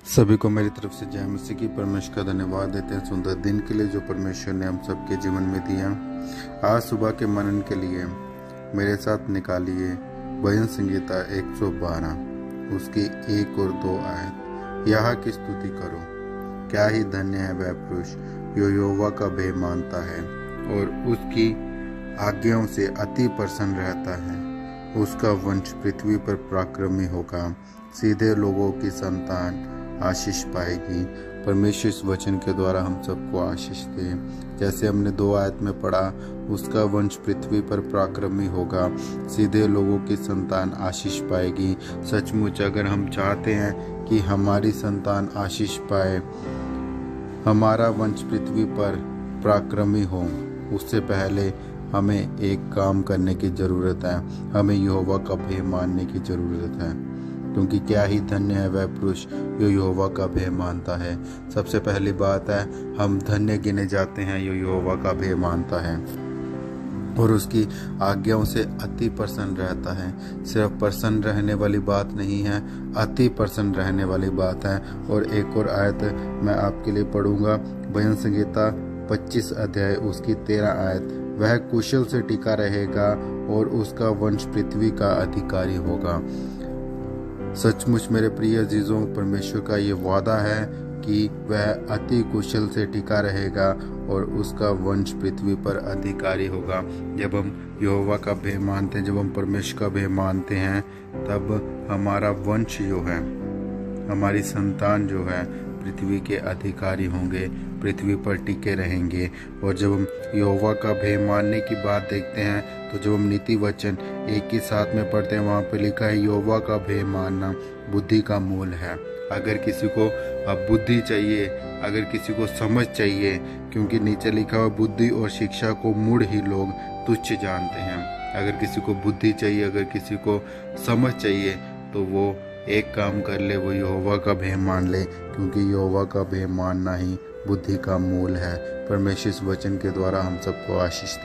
सभी को मेरी तरफ से जय मसीह की। परमेश्वर का धन्यवाद देते हैं सुंदर दिन के लिए जो परमेश्वर ने हम सबके जीवन में दिया। आज सुबह के मनन के लिए मेरे साथ निकालिए भजन संगीता 112 उसकी 1 और 2 आयत। यहाँ की स्तुति करो, क्या ही धन्य है वह पुरुष जो यहोवा का भय मानता है और उसकी आज्ञाओं से अति प्रसन्न रहता है। उसका वंश पृथ्वी पर पराक्रमी होगा, सीधे लोगों की संतान आशीष पाएगी। परमेश्वर इस वचन के द्वारा हम सबको आशीष दे। जैसे हमने 2 आयत में पढ़ा, उसका वंश पृथ्वी पर पराक्रमी होगा, सीधे लोगों की संतान आशीष पाएगी। सचमुच अगर हम चाहते हैं कि हमारी संतान आशीष पाए, हमारा वंश पृथ्वी पर पराक्रमी हो, उससे पहले हमें एक काम करने की ज़रूरत है। हमें यहोवा का भय मानने की ज़रूरत है, क्योंकि क्या ही धन्य है वह पुरुष जो यहोवा का भय मानता है। सबसे पहली बात है, हम धन्य गिने जाते हैं जो यहोवा का भय मानता है और उसकी आज्ञाओं से अति प्रसन्न रहता है। सिर्फ प्रसन्न रहने वाली बात नहीं है, अति प्रसन्न रहने वाली बात है। और एक और आयत मैं आपके लिए पढ़ूंगा, भजन संगीता 25 अध्याय उसकी 13 आयत। वह कुशल से टिका रहेगा और उसका वंश पृथ्वी का अधिकारी होगा। सचमुच मेरे प्रिय अजीजों, परमेश्वर का ये वादा है कि वह अति कुशल से टिका रहेगा और उसका वंश पृथ्वी पर अधिकारी होगा। जब हम यहोवा का भय मानते हैं, जब हम परमेश्वर का भय मानते हैं, तब हमारा वंश जो है, हमारी संतान जो है, पृथ्वी के अधिकारी होंगे, पृथ्वी पर टिके रहेंगे। और जब हम यहोवा का भय मानने की बात देखते हैं, तो जब हम नीति वचन एक ही साथ में पढ़ते हैं, वहाँ पे लिखा है यहोवा का भय मानना बुद्धि का मूल है। अगर किसी को अब बुद्धि चाहिए, अगर किसी को समझ चाहिए, क्योंकि नीचे लिखा हुआ बुद्धि और शिक्षा को मूढ़ ही लोग तुच्छ जानते हैं। अगर किसी को बुद्धि चाहिए, अगर किसी को समझ चाहिए, तो वो एक काम कर ले, वो यहोवा का भय मान ले, क्योंकि यहोवा का भय मानना ही बुद्धि का मूल है। परमेश्वर इस वचन के द्वारा हम सबको आशीष दे।